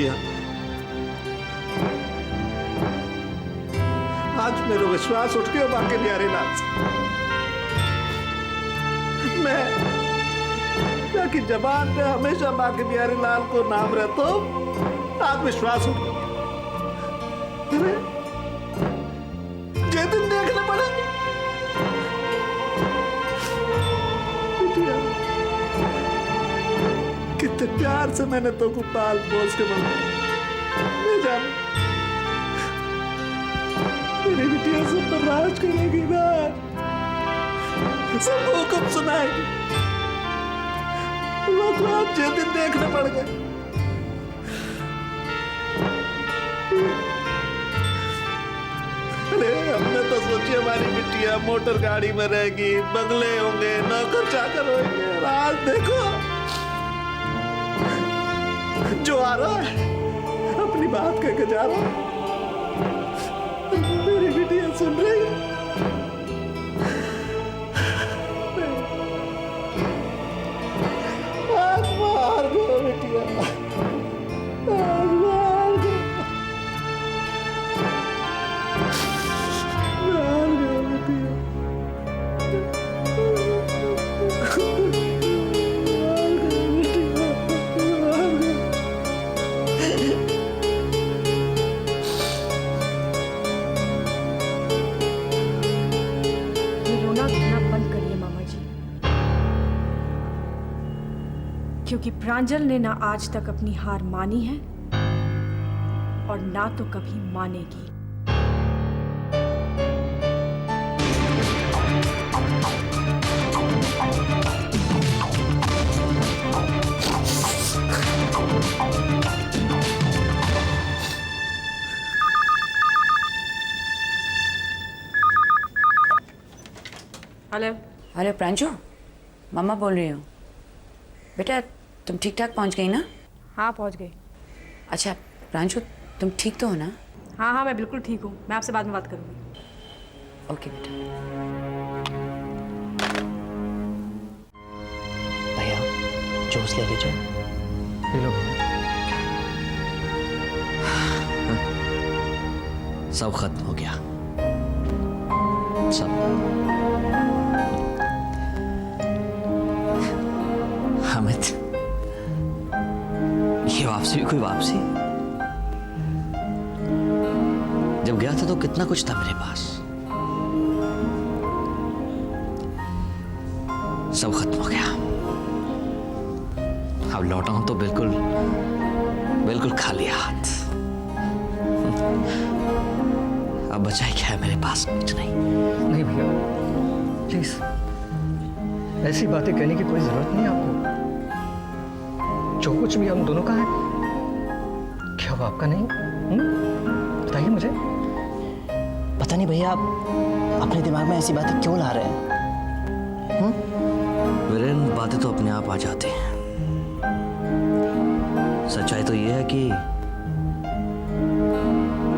बिटिया, आज मेरा विश्वास उठ गया बाकी प्यारे लाल से। मैं की जबान पे हमेशा बाकी प्यारे लाल को नाम रहता हूं, आज विश्वास उठ गया। ये दिन देखने पड़ेंगे। बिटिया, कितने प्यार से मैंने तो को पाल पोस के बनाया। मैं जानू मेरी बिटिया सब पर राज करेगी ना, सबको हुक्म सुनाएगी। लोग आज ये दिन देखने पड़ गए। अरे हमने तो सोची हमारी बिटिया मोटर गाड़ी में रहेगी, बंगले होंगे, नौकर चाकर होंगे, और आज देखो जो आ रहा है अपनी बात कह के जा रहा है। मेरी बिटिया सुन रही है। आज मार दो बिटिया, आज मार दो, मार दो बिटिया। क्योंकि प्रांजल ने ना आज तक अपनी हार मानी है और ना तो कभी मानेगी। हेलो हेलो प्रांजू, मम्मा बोल रही हूँ। बेटा तुम ठीक ठाक पहुंच गई ना? हाँ पहुंच गई। अच्छा प्रांजू, तुम ठीक तो हो ना? हाँ हाँ मैं बिल्कुल ठीक हूँ, मैं आपसे बाद में बात करूँगी। ओके बेटा। भैया जूस ले लीजिए। ले लो। सब खत्म हो गया, सब। हामिद, ये वापसी भी कोई वापसी? जब गया था तो कितना कुछ था मेरे पास, सब खत्म हो गया। अब लौटा हूं तो बिल्कुल बिल्कुल खाली हाथ। अब बचा क्या है मेरे पास? कुछ नहीं। नहीं भैया प्लीज, ऐसी बातें कहने की कोई जरूरत नहीं आपको। जो कुछ भी हम दोनों का है, क्या वो आपका नहीं? बताइए मुझे। पता नहीं भैया, आप अपने दिमाग में ऐसी बातें क्यों ला रहे हैं? वीरेन, बातें तो अपने आप आ जाती हैं। सच्चाई तो ये है कि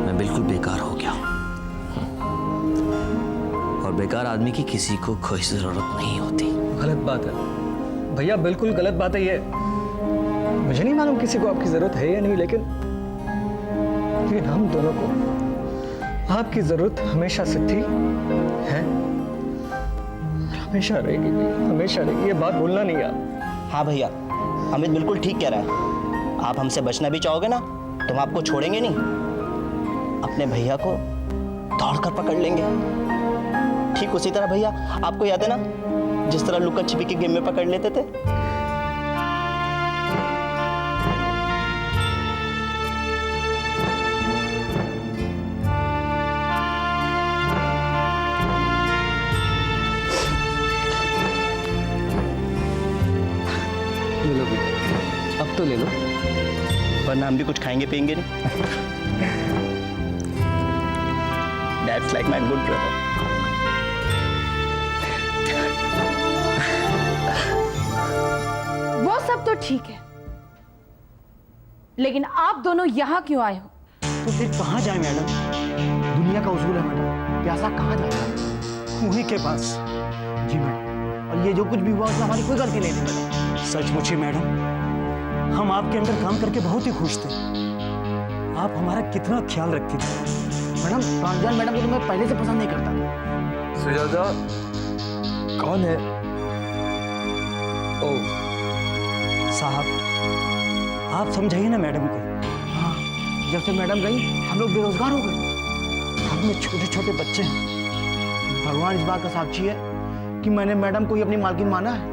मैं बिल्कुल बेकार हो गया हूं, और बेकार आदमी की किसी को कोई जरूरत नहीं होती। गलत बात है भैया, बिल्कुल गलत बात है ये। मुझे नहीं मालूम किसी को आपकी जरूरत है या नहीं, लेकिन हम दोनों को आपकी जरूरत हमेशा से थी, है, हमेशा रहेगी, हमेशा रहेगी। ये बात भूलना नहीं आप। हाँ भैया, अमित बिल्कुल ठीक कह रहा है। आप हमसे बचना भी चाहोगे ना तो हम आपको छोड़ेंगे नहीं, अपने भैया को दौड़कर पकड़ लेंगे। ठीक उसी तरह भैया, आपको याद है ना जिस तरह लुका छिपी के गेम में पकड़ लेते थे? ले लो भी, अब तो ले लो, वरना हम भी कुछ खाएंगे पिएंगे नहीं। That's like my good brother. वो सब तो ठीक है, लेकिन आप दोनों यहाँ क्यों आए हो? तो फिर कहाँ जाए मैडम? दुनिया का उसूल है मैडम, प्यासा कहाँ जाएगा? कुएं के पास। जी मैडम, और ये जो कुछ भी हुआ उसमें हमारी कोई गलती नहीं थी मैडम। सच पूछिए मैडम, हम आपके अंदर काम करके बहुत ही खुश थे। आप हमारा कितना ख्याल रखती थी। मैडम प्रांजल मैडम को तो मैं पहले से पसंद नहीं करता। सुजाता कौन है? ओ साहब, आप समझाइए ना मैडम को। हाँ, जब से मैडम गई हम लोग बेरोजगार हो गए। घर में छोटे छोटे बच्चे हैं। भगवान इस बात का साक्षी है कि मैंने मैडम को ही अपनी मालकिन माना है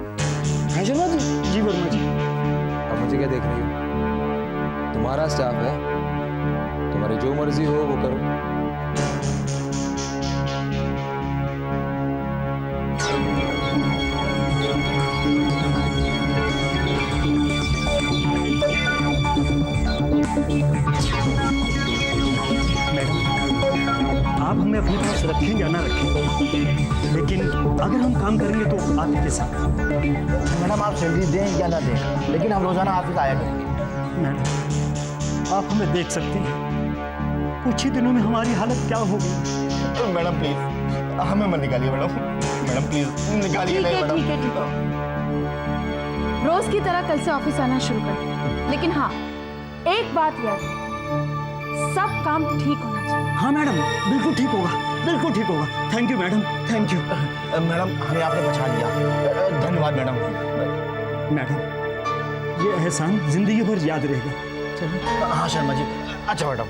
शर्मा जी? जी वर्मा जी। अब मुझे क्या देख रही हो? तुम्हारा स्टाफ है, तुम्हारी जो मर्जी हो वो करो। आप हमें अपने पास रखें या ना रखें, लेकिन अगर हम काम करेंगे तो आप ही के साथ। मैडम आप सैलरी दें या ना दें, लेकिन हम रोजाना ऑफिस आया करें। मैडम आप हमें देख सकती हैं, कुछ ही दिनों में हमारी हालत क्या होगी। मैडम प्लीज हमें मत निकालिए मैडम। मैडम प्लीज निकालिए नहीं मैडम। ठीक है। रोज की तरह कल से ऑफिस आना शुरू कर दो। लेकिन हाँ, एक बात याद रखो, सब काम ठीक होना चाहिए। हाँ मैडम, बिल्कुल ठीक होगा, बिल्कुल ठीक होगा। Thank you madam, thank you. Madam हमें आपने बचा लिया, धन्यवाद मैडम। मैडम ये एहसान जिंदगी भर याद रहेगा। चलो। हाँ शर्मा जी। अच्छा मैडम।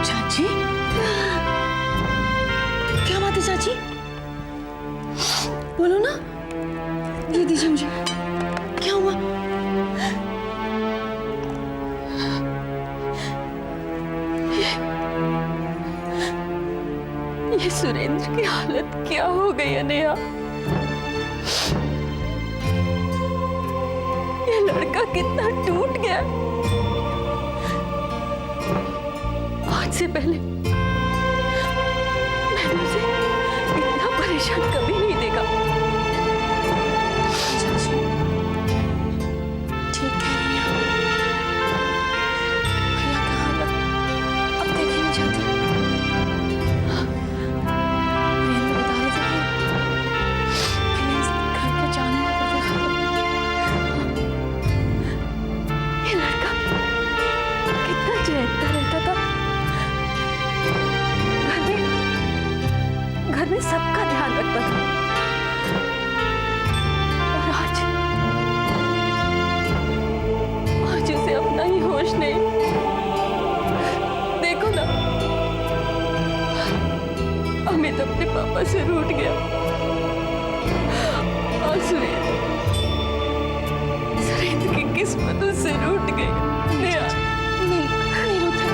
चाची, क्या बात है चाची? बोलो ना, दे दीजिए मुझे। क्या हुआ? ये सुरेंद्र की हालत क्या हो गई है नेहा? ये लड़का कितना टूट गया। आज से पहले मैंने उसे इतना परेशान कभी नहीं देखा। ठीक कह रही हैं भैया का हालत अब देखी नहीं जाती। वीरेंद्र बता रहे थे कि भैया इस घर के जाने वाले थे। ये लड़का कितना चहकता रहता था। घर में सबका ध्यान रखता था। और आज उसे अपना ही होश नहीं। देखो ना, अमित अपने पापा से रूठ गया और सुरेंद्र की किस्मत उससे रूठ गई। नेहा नहीं रोता।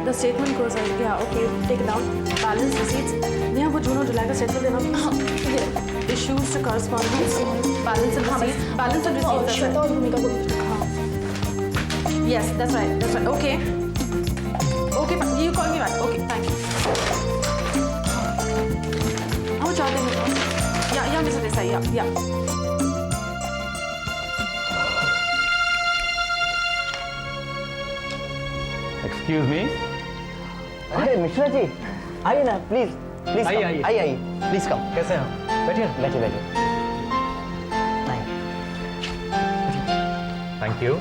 The statement goes like, yeah, okay, take it down. Balance receipts. Neha, वो दोनों जुलाई का सेटल देना. Issues to correspondence. Balance and receipts. Balance and receipts. Shweta और भूमिका को. Yes, that's right. That's right. Okay. Okay, you call me back. Okay, thank you. आओ जाते हैं. Yeah, Mr. Desai. Yeah. Excuse me. अरे मिश्रा जी आइए ना प्लीज प्लीज आइए आइए प्लीज कम। कैसे हैं आप? बैठिए बैठिए बैठिए। Thank you.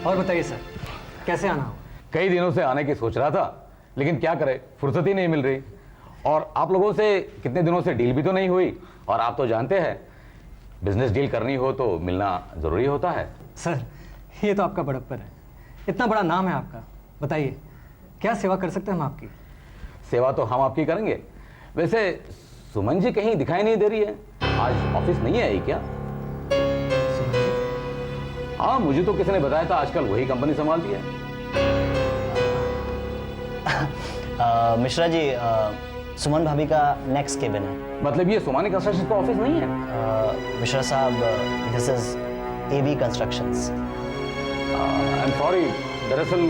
और बताइए सर, कैसे आना हो? कई दिनों से आने की सोच रहा था, लेकिन क्या करे, फुर्सत ही नहीं मिल रही। और आप लोगों से कितने दिनों से डील भी तो नहीं हुई, और आप तो जानते हैं बिजनेस डील करनी हो तो मिलना जरूरी होता है। सर ये तो आपका बड़प्पन है, इतना बड़ा नाम है आपका। बताइए क्या सेवा कर सकते हैं हम आपकी? सेवा तो हम आपकी करेंगे। वैसे सुमन जी कहीं दिखाई नहीं दे रही है, आज ऑफिस नहीं आई क्या? हाँ, मुझे तो किसी ने बताया था आजकल वही कंपनी संभालती है। मिश्रा जी, सुमन भाभी का नेक्स्ट केबिन है। मतलब ये सोमानी कंस्ट्रक्शन का ऑफिस नहीं है? मिश्रा साहब, this is AB constructions. I am sorry, दरअसल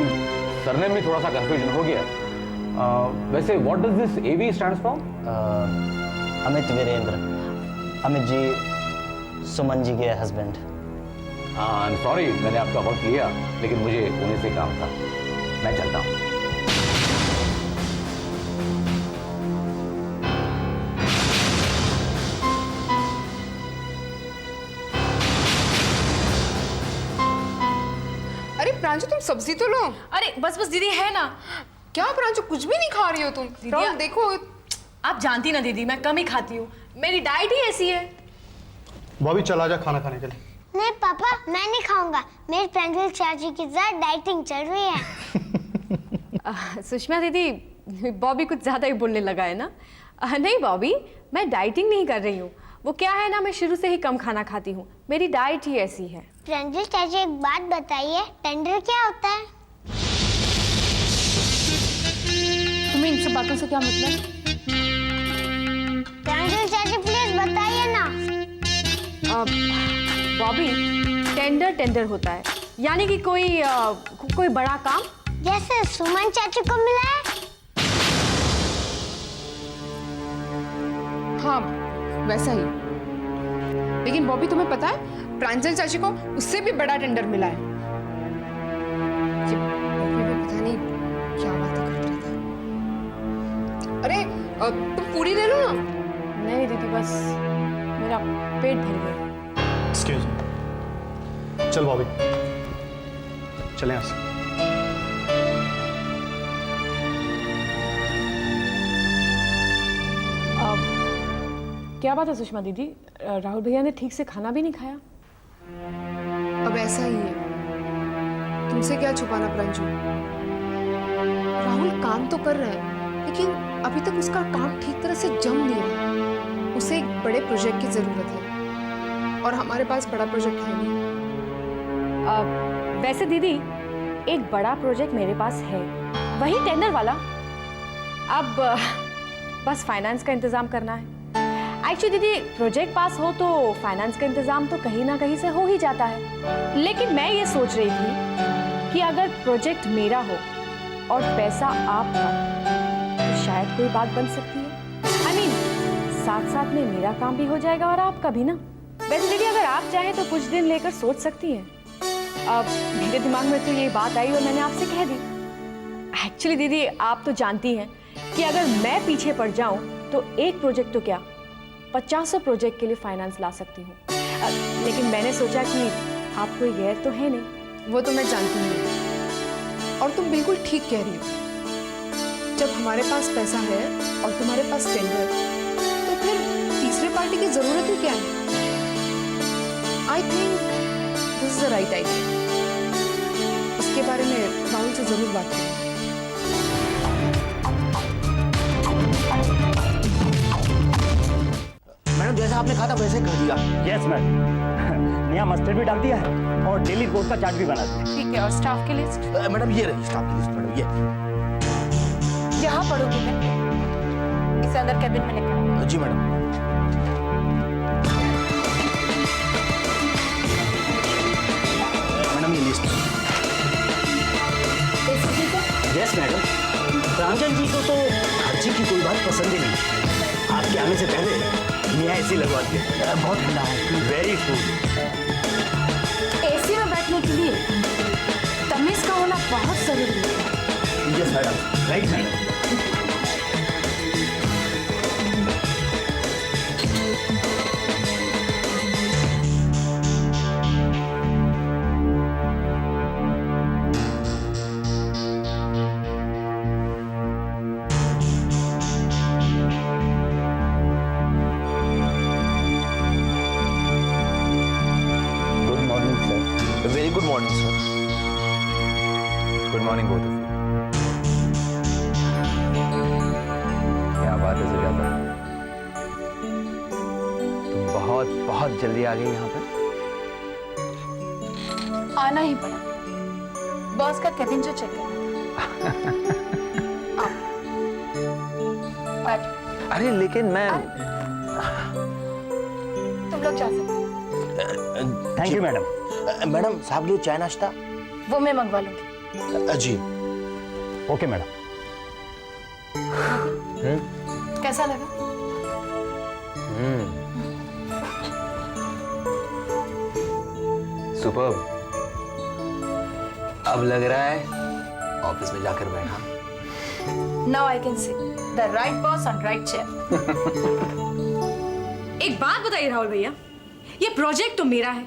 सरनेम में थोड़ा सा कंफ्यूजन हो गया। वैसे what does this AB stands for? Amit Virendra. Amit ji Suman ji के हस्बैंड। आई एम सॉरी, मैंने आपका वक्त लिया, लेकिन मुझे उन्हीं से काम था। मैं चलता हूँ। अरे प्रांजू, तुम सब्जी तो लो। अरे बस बस दीदी, है ना। क्या प्रांजू, कुछ भी नहीं खा रही हो तुम? राहुल देखो। आप जानती ना दीदी, मैं कम ही खाती हूँ, मेरी डाइट ही ऐसी है। बॉबी चला जा खाना खाने के लिए। नहीं पापा, मैं नहीं खाऊंगा, मेरी प्रांजल चाची की साथ डाइटिंग चल रही है। सुषमा दीदी, बॉबी कुछ ज़्यादा ही बोलने लगा है ना। नहीं बॉबी, मैं डाइटिंग नहीं कर रही हूँ। वो क्या है ना, मैं शुरू से ही कम खाना खाती हूँ, मेरी डाइट ही ऐसी है। प्रांजल चाची, एक बात बताइए, टेंडर क्या होता है? तुम्हें इन सब बातों से क्या मतलब? प्रांजल चाची प्लीज बताइए ना। बॉबी, टेंडर होता है, यानी कि कोई बड़ा काम, जैसे सुमन चाची को मिला है। हाँ, वैसा ही। लेकिन बॉबी, तुम्हें पता है प्रांजल चाची को उससे भी बड़ा टेंडर मिला है। ये बॉबी भी पता नहीं क्या बातें करता रहता है। अरे तुम पूरी ले लो ना। नहीं दीदी, बस मेरा पेट भर गया। Excuse me. चल बॉबी, चले यहाँ से। क्या बात है सुषमा दीदी, राहुल भैया ने ठीक से खाना भी नहीं खाया? अब ऐसा ही है, तुमसे क्या छुपाना प्रांजू। राहुल काम तो कर रहा है, लेकिन अभी तक उसका काम ठीक तरह से जम नहीं रहा। उसे एक बड़े प्रोजेक्ट की जरूरत है, और हमारे पास बड़ा प्रोजेक्ट है नहीं। वैसे दीदी, एक बड़ा प्रोजेक्ट मेरे पास है, वही टेंडर वाला। अब बस फाइनेंस का इंतजाम करना है। एक्चुअली दीदी, प्रोजेक्ट पास हो तो फाइनेंस का इंतजाम तो कहीं ना कहीं से हो ही जाता है। लेकिन मैं ये सोच रही थी कि अगर प्रोजेक्ट मेरा हो और पैसा आपका, तो शायद कोई बात बन सकती है। आई मीन, साथ साथ में मेरा काम भी हो जाएगा और आपका भी ना। वैसे दीदी, अगर आप चाहें तो कुछ दिन लेकर सोच सकती हैं। अब मेरे दिमाग में तो ये बात आई और मैंने आपसे कह दी। एक्चुअली दीदी, आप तो जानती हैं कि अगर मैं पीछे पड़ जाऊं तो एक प्रोजेक्ट तो क्या, 50 प्रोजेक्ट के लिए फाइनेंस ला सकती हूँ। लेकिन मैंने सोचा कि आप कोई गैर तो है नहीं। वो तो मैं जानती हूँ, और तुम बिल्कुल ठीक कह रही हो। जब हमारे पास पैसा है और तुम्हारे पास टेंडर, तो फिर तीसरे पार्टी की जरूरत ही क्या है? I think this is the right idea. इसके बारे में राहुल से जरूर बात करें। मैडम, जैसा आपने कहा था वैसे कर दिया। यस मैम, नया मस्टर्ड भी डाल दिया है और डेली रिपोर्ट का चार्ट भी बना दिया। ठीक है, और स्टाफ की लिस्ट? मैडम ये रही स्टाफ की लिस्ट। मैडम ये यहाँ पढ़ोगी मैं, इसे अंदर कैबिन में लेकर। जी मैडम। मैडम ये लिस्ट। यस मैडम, प्रांजल जी को तो खर्ची की कोई बात पसंद ही नहीं। आपके आने से पहले नया एसी लगवा दिया। बहुत ठंडा है। Very cool. एसी में बैठने के लिए तमीज का होना बहुत जरूरी है। Yes madam. Right madam. Very good morning sir. Good morning both of you. बहुत बहुत जल्दी आ गई यहाँ पर। आना ही पड़ा, बॉस का केबिन जो चेक करना था। अरे लेकिन मैं तुम लोग जा सकते हो। Thank you madam. मैडम साहब के लिए चाय नाश्ता। वो मैं मंगवा लूंगी। जी ओके मैडम। कैसा लगा? सुपर्ब। अब लग रहा है ऑफिस में जाकर बैठा। Now I can see the right boss on right chair. एक बात बताइए राहुल भैया, ये प्रोजेक्ट तो मेरा है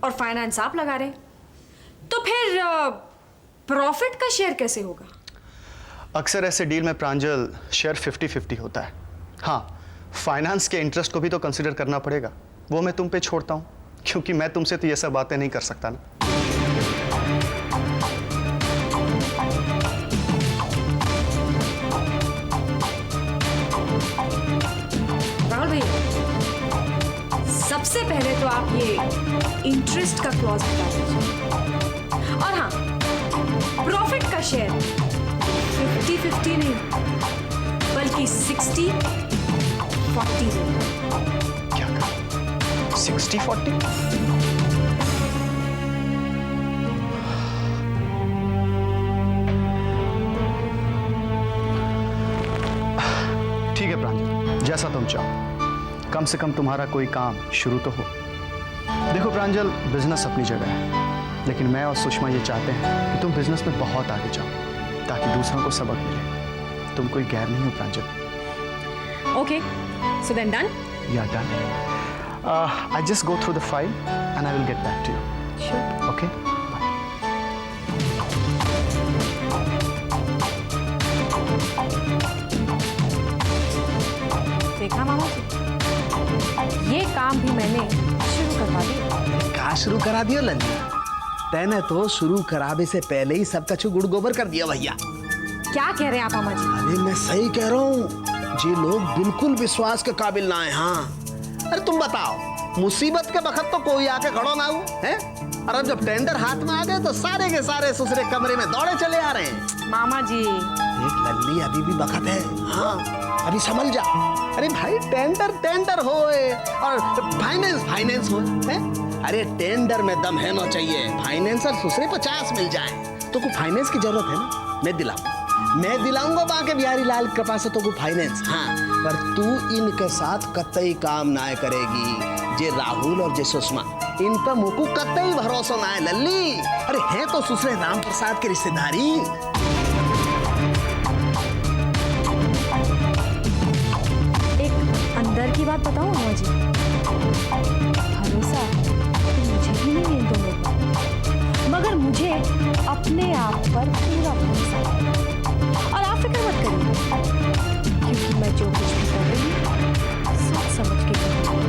और फाइनेंस आप लगा रहे हैं, तो फिर प्रॉफिट का शेयर कैसे होगा? अक्सर ऐसे डील में प्रांजल शेयर 50-50 होता है। हाँ, फाइनेंस के इंटरेस्ट को भी तो कंसिडर करना पड़ेगा। वो मैं तुम पे छोड़ता हूँ, क्योंकि मैं तुमसे तो ये सब बातें नहीं कर सकता ना। राहुल भैया, सबसे पहले तो आप ये इंटरेस्ट का क्लॉज बता दीजिए, और हाँ, प्रॉफिट का शेयर 50-50 नहीं बल्कि 60-40 क्या कहा? 60-40? ठीक है प्रांजल, जैसा तुम चाहो। कम से कम तुम्हारा कोई काम शुरू तो हो। देखो प्रांजल, बिजनेस अपनी जगह है, लेकिन मैं और सुषमा ये चाहते हैं कि तुम बिजनेस में बहुत आगे जाओ, ताकि दूसरों को सबक मिले। तुम कोई गैर नहीं हो Pranjal. Okay, so then done? या done. I just go through the file and I will get back to you. Sure. Okay? देखा मामा जी, ये काम भी मैंने शुरू करवा दिया। कहाँ शुरू करा दिया लंजी? तैने तो शुरू करावे से पहले ही सब कछु गुड़ गोबर कर दिया भैया। क्या कह रहे हैं आप मामा जी? अरे मैं सही कह रहा हूँ, जी लोग बिल्कुल विश्वास के काबिल ना है। हाँ, अरे तुम बताओ, मुसीबत के वक्त तो कोई आके खड़ो ना हो, हैं? और अब जब टेंडर हाथ में आ गए तो सारे के सारे ससुरे कमरे में दौड़े चले आ रहे हैं। मामा जी, एक लल्ली अभी भी वक्त है। हाँ, अभी समझ जा। अरे भाई, टेंडर होए और फाइनेंस हो, हैं? अरे टेंडर में दम है ना चाहिए, फाइनेंसर दूसरे 50 मिल जाए तो को फाइनेंस की जरूरत है ना, मैं दिलाऊंगा बाके बिहारी लाल के पास तो को फाइनेंस। हाँ, पर तू इनके साथ कतई काम ना करेगी। जे राहुल और जे सुषमा, इन पर मुकु कतई भरोसा ना है लल्ली। अरे है तो सुसरे राम प्रसाद के रिश्तेदारी। एक अंदर की बात बताऊं मामा जी, भरोसा तो मुझे भी नहीं है इन दोनों पर, मगर मुझे अपने आप पर पूरा भरोसा है। और आप फिक्र मत करिए, क्योंकि मैं जो कुछ भी कर रही हूँ सोच समझ के कर रही हूँ।